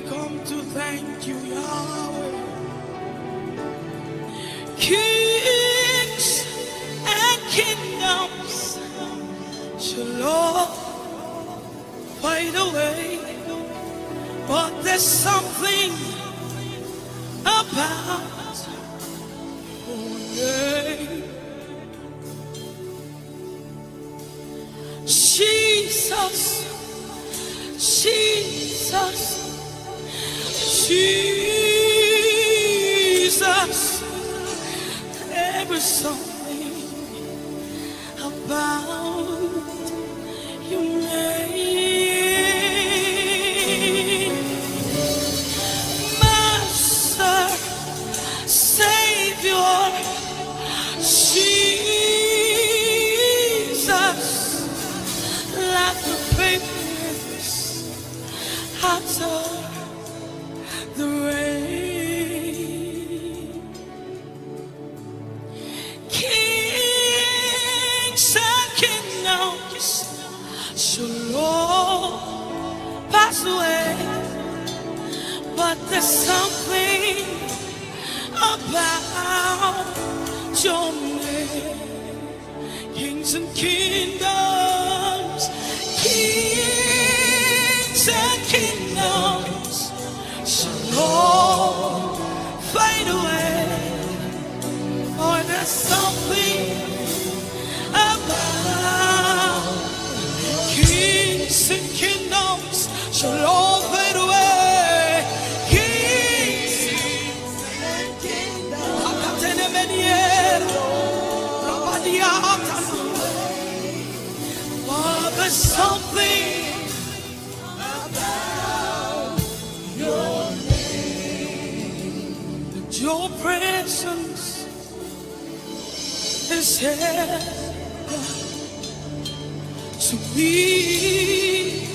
come to thank you, Yahweh. Kings and kingdoms shall all fade away, but there's something about your name. Jesus, Jesus, Jesus, there is something about your name. Master, Savior, Jesus, like the fragrance after the rain. Kings and kingdoms shall all pass away, but there's something about your name. Kings and kingdoms, kings and kingdoms shall all fade away, for there's something about kings and kingdoms shall all fade away. Kings and kingdoms, but there's something about your name. That your presence is here to me.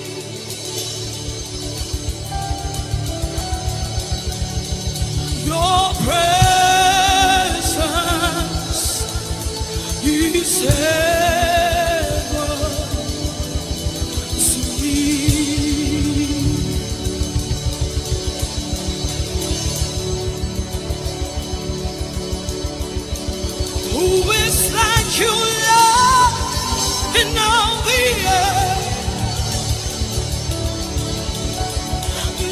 Your presence is heaven to me. Who is like you, Lord, in all the earth?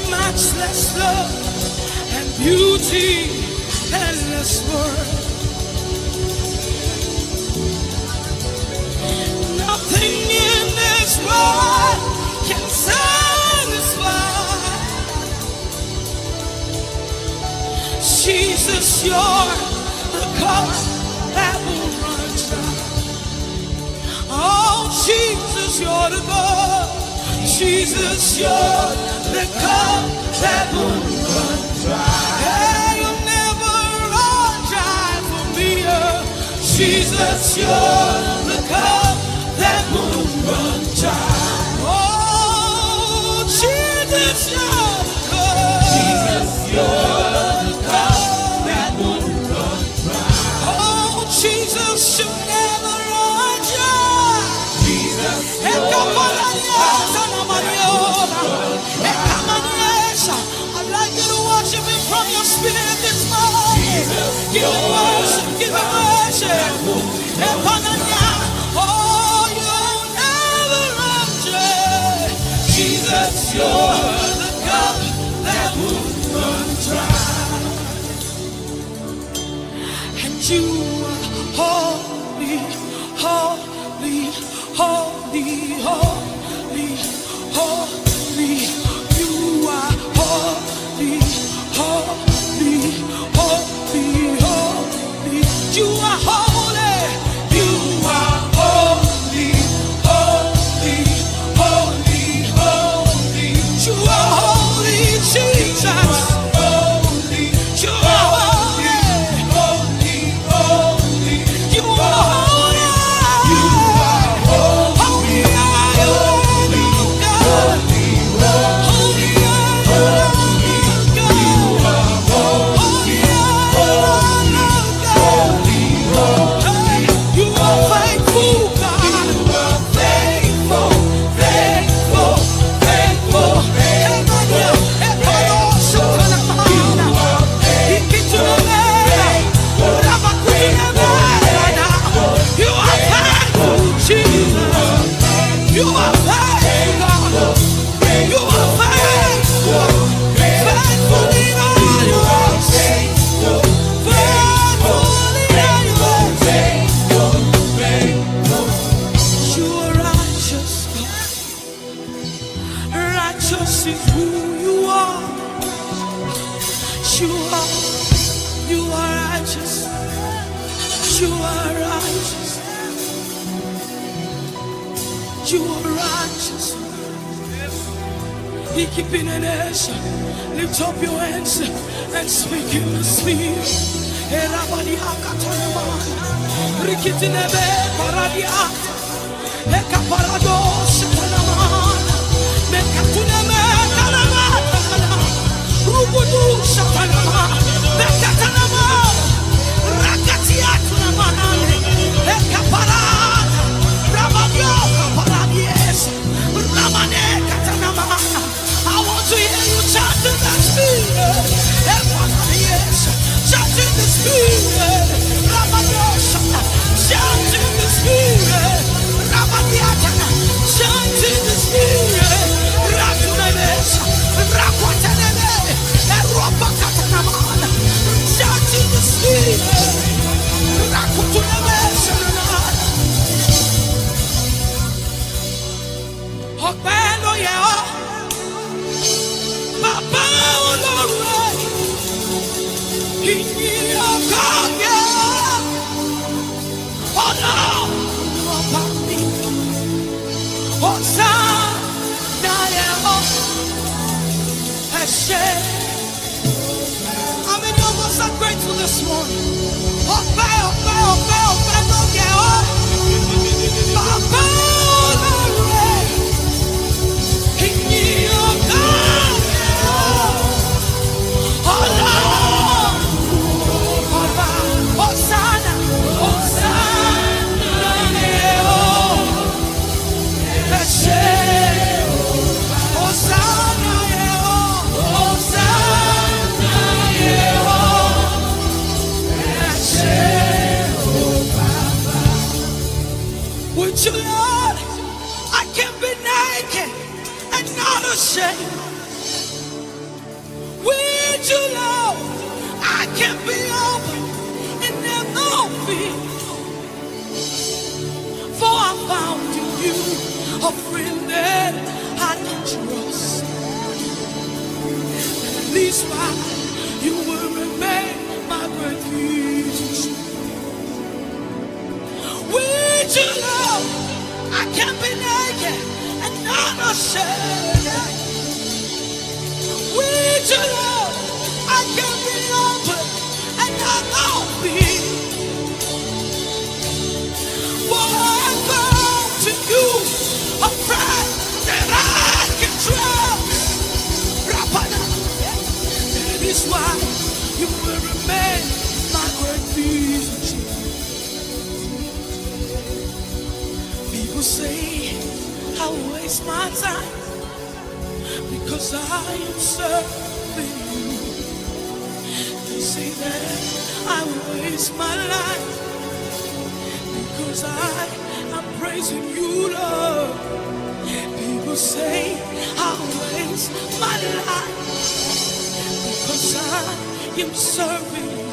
Matchless love and beauty, endless worth. Nothing in this world can satisfy. Jesus, you're the cup that will run dry. Oh, Jesus, you're the cup. Jesus, you're the cup that will run dry. Hey, you'll never run dry for me. Jesus, you're the cup that will run dry. Oh, Jesus, you're the cup. Jesus, you're the cup that will run dry. Oh, Jesus, you'll never run dry. Jesus, you're the cup that will run dry. I'd like you to worship him from your spirit this morning. Give him worship, give him worship. Oh, you'll never run dry. Jesus, you're the cup that will run dry. And you are holy, holy, holy, holy, holy. You are holy, holy, holy, holy. You are holy. You are holy, holy, holy, holy. You are holy, Jesus. Holy. You are holy, holy, holy. You are holy. You are holy, holy, holy. You are righteous. You are righteous. You are righteous. He keeping an answer. Lift up your hands and speak in the spirit. Erabadi akatanama. Rikitinebe paradia. Eka parado shatanama. Mekatuneme kanama. Rubudu shatanama. Mekatanama. Rakatiatunama. Eka parada. Rabadio kaparadies. Ramane katanama. I want to hear you chant in the spirit. Chant in the spirit. Chant in the spirit. Chant in the spirit. Chant in the spirit. Ọpẹ́ yẹ ọ́. Bàbá Ọlọ́run ìyìn ọkọ yẹ Ọlọ́run ọba mi Hosanna yẹ ọ́ ẹ ṣé. How many of us are grateful this morning? Ọpẹ́ ló yẹ ọ́. Bàbá Ọlọ́run ìyìn ọkọ yẹ ọ́. Ọlọ́run ọba Hosanna yẹ ọ́. Ẹ ṣé. Hosanna yẹ ọ́. Ẹ ṣé. Would you, Lord, I can be naked and not ashamed. With you, Lord, I can be open and have no fear. For I found in you a friend that I can trust. At least why you will remain my refuge. With you, Lord, I can be naked and not ashamed. With you, Lord, I can be open and not fear. For I found to you a friend that I can trust. That is why you will remain my refuge. People say I waste my time because I am serving you. They say that I waste my life because I am praising you, Lord. People say I waste my life because I am serving you.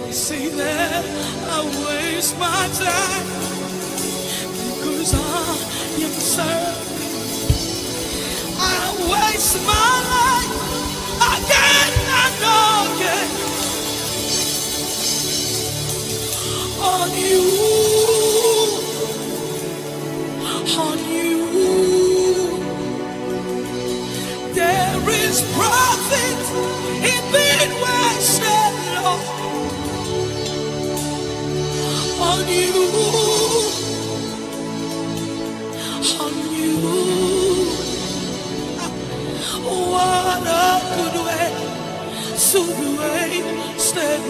They say that I waste my time because I am serving. I waste my life again and again on you, on you. There is profit in being wasted, Lord, on you, on you. What a good way to be wasted,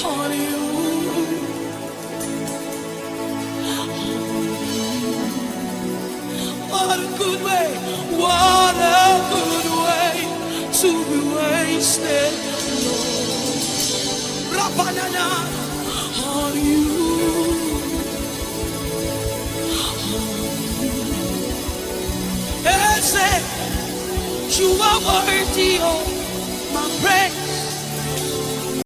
on you. What a good way to be wasted, Lord. On you. You are worthy of my praise.